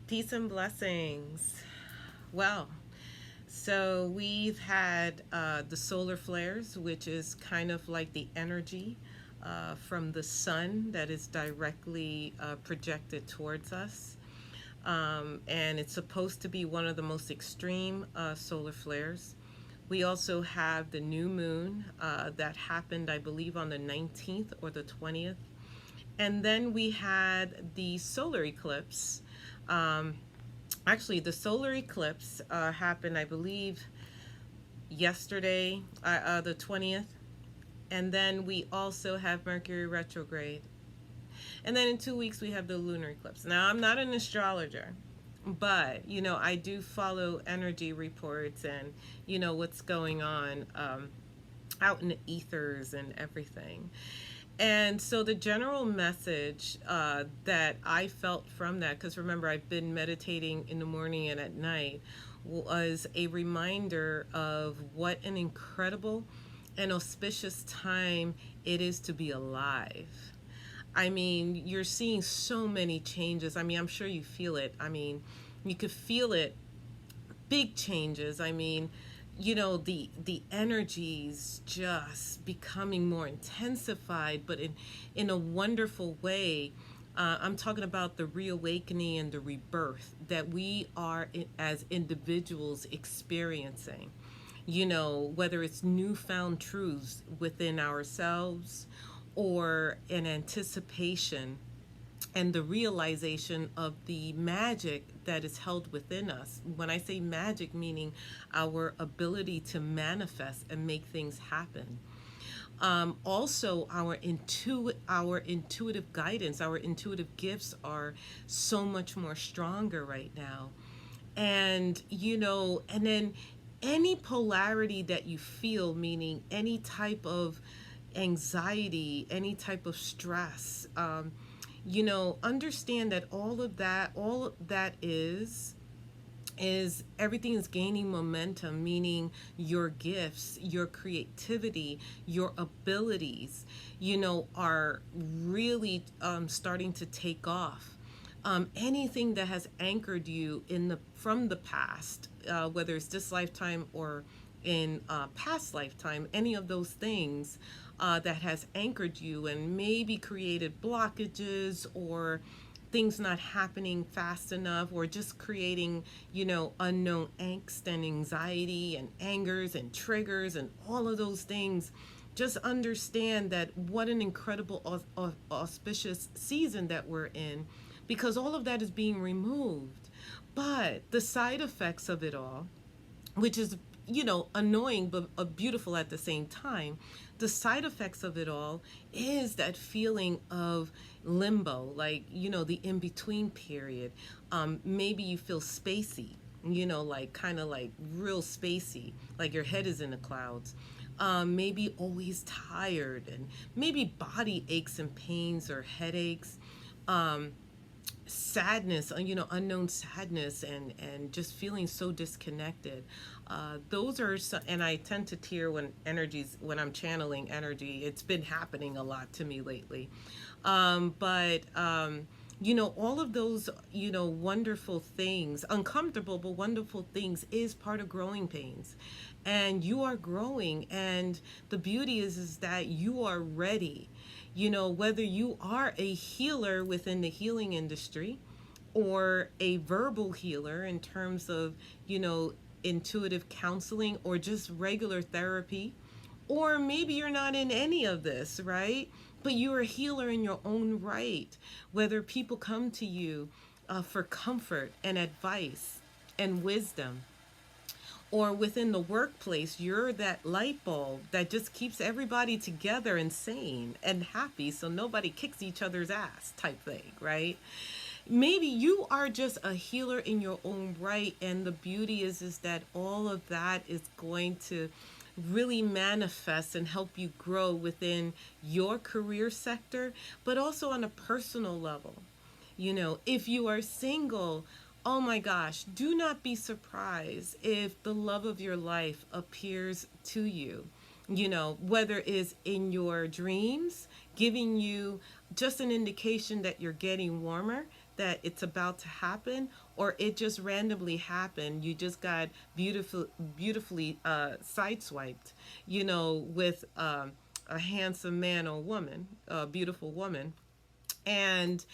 Peace and blessings. Well, so we've had the solar flares, which is kind of like the energy from the sun that is directly projected towards us. And it's supposed to be one of the most extreme solar flares. We also have the new moon that happened, I believe, on the 19th or the 20th. And then we had the solar eclipse. Um, Actually, the solar eclipse happened, I believe, yesterday, the 20th. And then we also have Mercury retrograde. And then in 2 weeks, we have the lunar eclipse. Now, I'm not an astrologer, but, I do follow energy reports and, what's going on out in the ethers and everything. And so the general message that I felt from that, because remember, I've been meditating in the morning and at night, was a reminder of what an incredible and auspicious time it is to be alive. I mean, you're seeing so many changes. I mean, I'm sure you feel it. I mean, you could feel it, big changes. I mean, the energies just becoming more intensified, but in a wonderful way. I'm talking about the reawakening and the rebirth that we are as individuals experiencing. Whether it's newfound truths within ourselves or an anticipation and the realization of the magic that is held within us. When I say magic, meaning our ability to manifest and make things happen. Also, our intuitive guidance, our intuitive gifts are so much more stronger right now. And and then any polarity that you feel, meaning any type of anxiety, any type of stress, understand that all of that is everything is gaining momentum, meaning your gifts, your creativity, your abilities, are really starting to take off. Anything that has anchored you from the past, whether it's this lifetime or in past lifetime, any of those things that has anchored you and maybe created blockages or things not happening fast enough or just creating, unknown angst and anxiety and angers and triggers and all of those things. Just understand that what an incredible auspicious season that we're in, because all of that is being removed. But the side effects of it all, which is annoying but beautiful at the same time, the side effects of it all is that feeling of limbo, like the in-between period. Maybe you feel spacey, like kind of like real spacey, like your head is in the clouds. Maybe always tired, and maybe body aches and pains or headaches. Sadness, unknown sadness, and just feeling so disconnected. Those are some, and I tend to tear when I'm channeling energy. It's been happening a lot to me lately. But all of those, wonderful things, uncomfortable but wonderful things, is part of growing pains. And you are growing, and the beauty is that you are ready. Whether you are a healer within the healing industry or a verbal healer in terms of, intuitive counseling or just regular therapy, or maybe you're not in any of this, right? But you're a healer in your own right. Whether people come to you for comfort and advice and wisdom, or within the workplace, you're that light bulb that just keeps everybody together and sane and happy so nobody kicks each other's ass type thing, right? Maybe you are just a healer in your own right, and the beauty is that all of that is going to really manifest and help you grow within your career sector, but also on a personal level. If you are single, oh my gosh, do not be surprised if the love of your life appears to you. Whether it's in your dreams, giving you just an indication that you're getting warmer, that it's about to happen, or it just randomly happened. You just got beautifully sideswiped, with a handsome man or woman, a beautiful woman, and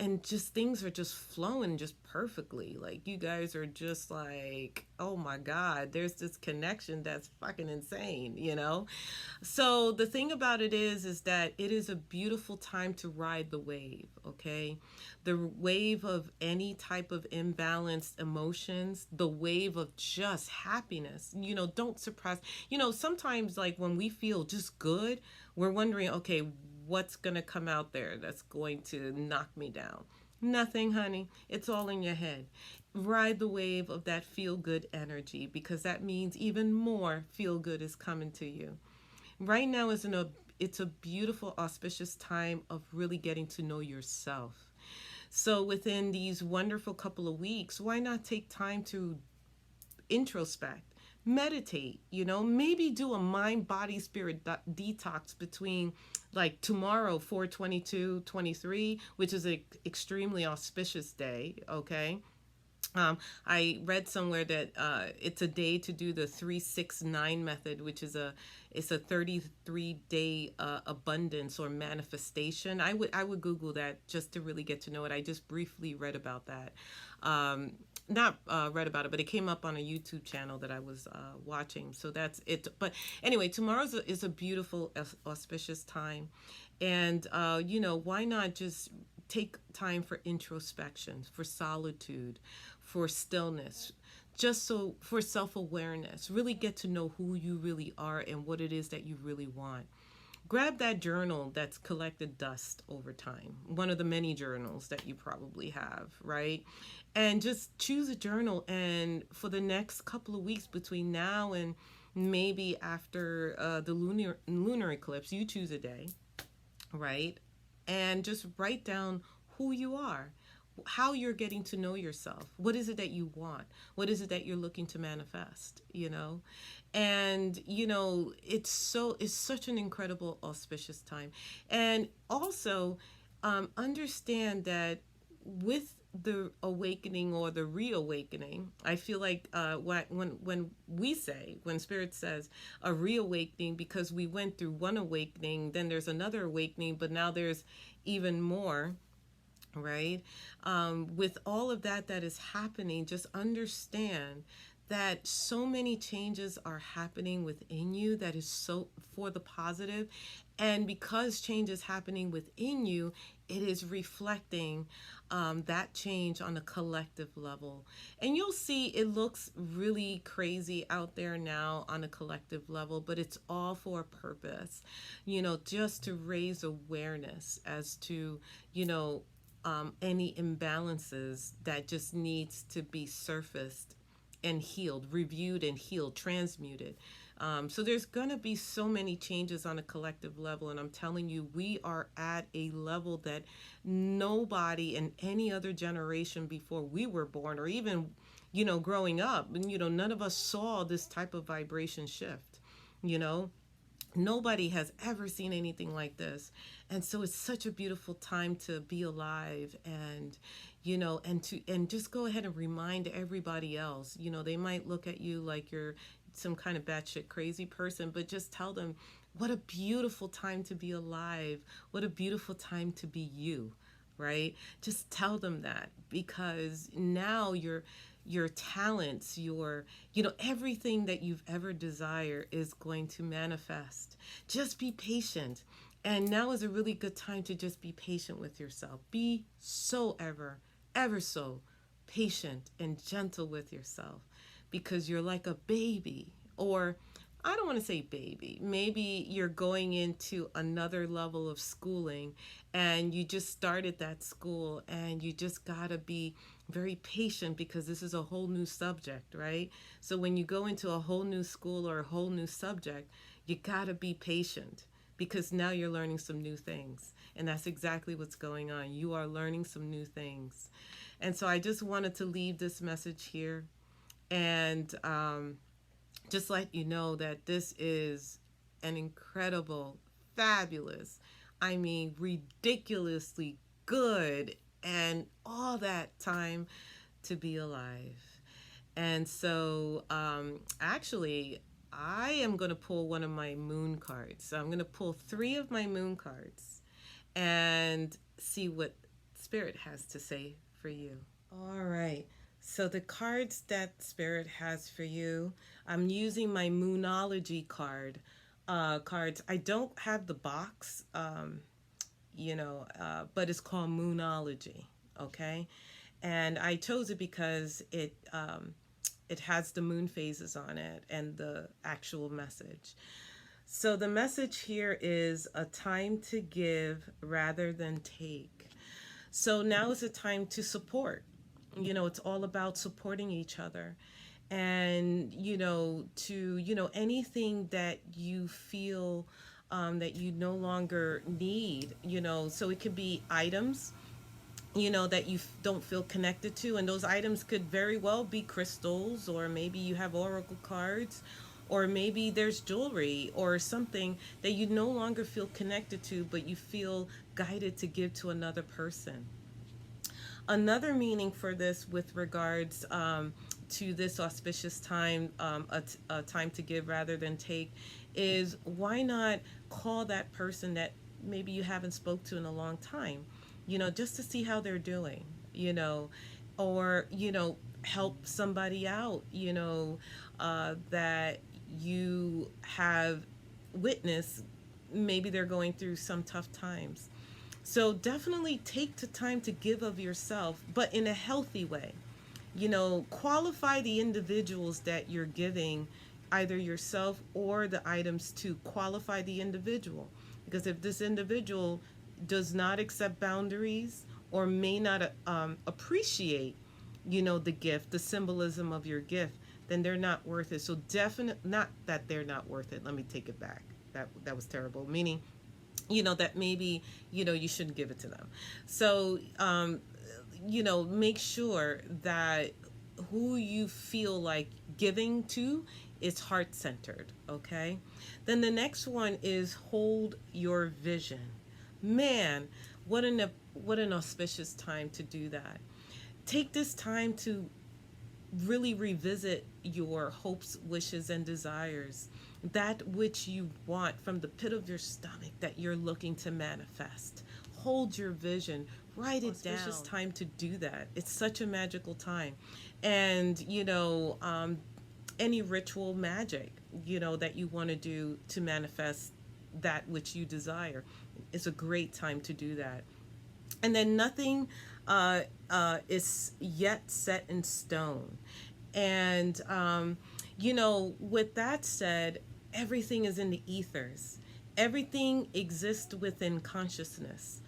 and just things are just flowing just perfectly. Like, you guys are just like, oh my god, there's this connection that's fucking insane, so the thing about it is that it is a beautiful time to ride the wave, okay? The wave of any type of imbalanced emotions, the wave of just happiness. Don't suppress. Sometimes, like, when we feel just good, we're wondering, okay, what's going to come out there that's going to knock me down? Nothing, honey. It's all in your head. Ride the wave of that feel good energy, because that means even more feel good is coming to you. Right now is it's a beautiful, auspicious time of really getting to know yourself. So within these wonderful couple of weeks, why not take time to introspect, meditate, maybe do a mind body spirit detox between, like, tomorrow, 4/22/23, which is an extremely auspicious day, okay? I read somewhere that it's a day to do the 369 method, which is it's a 33-day abundance or manifestation. I would Google that just to really get to know it. I just briefly read about that. Not read about it, but it came up on a YouTube channel that I was watching. So that's it. But anyway, tomorrow is a beautiful, auspicious time, and why not just take time for introspection, for solitude, for stillness, just so for self-awareness. Really get to know who you really are and what it is that you really want. Grab that journal that's collected dust over time, one of the many journals that you probably have, right? And just choose a journal, and for the next couple of weeks between now and maybe after the lunar eclipse, you choose a day, right? And just write down who you are, how you're getting to know yourself. What is it that you want? What is it that you're looking to manifest, And it's such an incredible, auspicious time. And also, understand that with the awakening or the reawakening, I feel like when spirit says a reawakening, because we went through one awakening, then there's another awakening, but now there's even more, right? With all of that is happening, just understand that so many changes are happening within you that is so for the positive. And because change is happening within you, it is reflecting that change on a collective level. And you'll see it looks really crazy out there now on a collective level, but it's all for a purpose, just to raise awareness as to, any imbalances that just needs to be surfaced and healed, reviewed and healed, transmuted. So there's going to be so many changes on a collective level. And I'm telling you, we are at a level that nobody in any other generation before we were born, or even, growing up, none of us saw this type of vibration shift, Nobody has ever seen anything like this. And so it's such a beautiful time to be alive, and and just go ahead and remind everybody else. They might look at you like you're some kind of batshit crazy person, but just tell them what a beautiful time to be alive. What a beautiful time to be you, right? Just tell them that, because now your talents, everything that you've ever desired is going to manifest. Just be patient. And now is a really good time to just be patient with yourself. Be so ever so patient and gentle with yourself, because you're like a baby. Or, I don't want to say baby. Maybe you're going into another level of schooling, and you just started that school, and you just got to be very patient, because this is a whole new subject, right? So when you go into a whole new school or a whole new subject, you got to be patient, because now you're learning some new things. And that's exactly what's going on. You are learning some new things. And so I just wanted to leave this message here, and just let you know that this is an incredible, fabulous, I mean, ridiculously good and all that time to be alive. And so, actually, I am going to pull one of my moon cards. So I'm going to pull three of my moon cards and see what Spirit has to say for you. All right. So the cards that Spirit has for you, I'm using my Moonology cards. I don't have the box, but it's called Moonology. Okay, and I chose it because it has the moon phases on it and the actual message. So the message here is a time to give rather than take. So now is a time to support. It's all about supporting each other. And, anything that you feel that you no longer need, so it could be items, that you don't feel connected to. And those items could very well be crystals, or maybe you have oracle cards, or maybe there's jewelry or something that you no longer feel connected to, but you feel guided to give to another person. Another meaning for this with regards to this auspicious time, a time to give rather than take, is why not call that person that maybe you haven't spoke to in a long time, just to see how they're doing, or, help somebody out, that you have witnessed, maybe they're going through some tough times. So definitely take the time to give of yourself, but in a healthy way. Qualify the individuals that you're giving, either yourself or the items to. Qualify the individual. Because if this individual does not accept boundaries or may not appreciate, the gift, the symbolism of your gift, then they're not worth it. So definitely, not that they're not worth it. Let me take it back. That was terrible. Meaning, that maybe, you shouldn't give it to them. So, make sure that who you feel like giving to is heart centered. Okay. Then the next one is hold your vision. Man, what an auspicious time to do that. Take this time to really revisit your hopes, wishes, and desires. That which you want from the pit of your stomach that you're looking to manifest. Hold your vision, write it down. It's time to do that. It's such a magical time. And, any ritual magic, that you want to do to manifest that which you desire. It's a great time to do that. And then nothing is yet set in stone. And, with that said, everything is in the ethers. Everything exists within consciousness.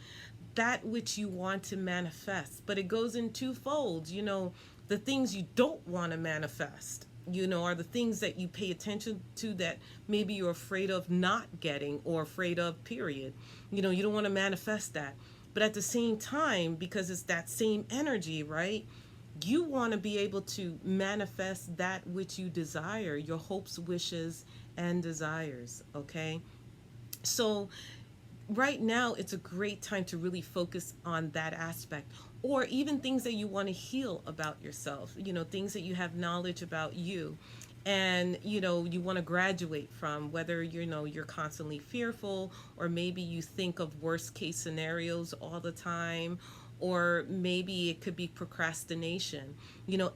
That which you want to manifest, but it goes in two folds. The things you don't want to manifest, are the things that you pay attention to that maybe you're afraid of not getting or afraid of, period. You don't want to manifest that. But at the same time, because it's that same energy, right? You want to be able to manifest that which you desire, your hopes, wishes, and desires, okay? So right now, it's a great time to really focus on that aspect, or even things that you want to heal about yourself, things that you have knowledge about you, and you want to graduate from, whether you're constantly fearful, or maybe you think of worst case scenarios all the time, or maybe it could be procrastination,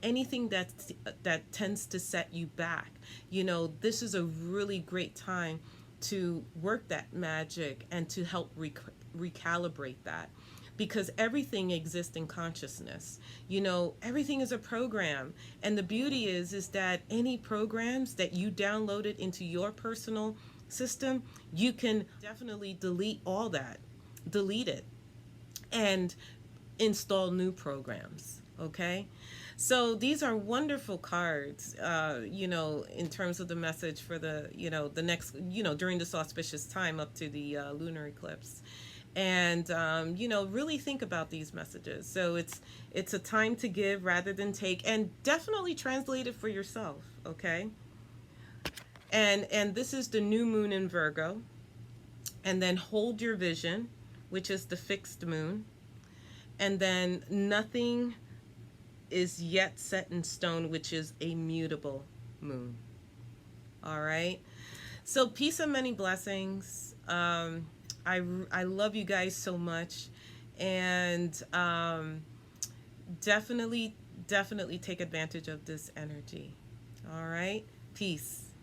anything that tends to set you back. This is a really great time to work that magic and to help recalibrate that, because everything exists in consciousness. Everything is a program, and the beauty is that any programs that you downloaded into your personal system, you can definitely delete all that, delete it, and install new programs. Okay. So these are wonderful cards, in terms of the message for the next, during this auspicious time up to the lunar eclipse. And, really think about these messages. So it's a time to give rather than take, and definitely translate it for yourself. Okay. And this is the new moon in Virgo. And then hold your vision, which is the fixed moon. And then nothing is yet set in stone, which is a mutable moon. All right. So peace and many blessings. I love you guys so much, and definitely take advantage of this energy. All right. Peace.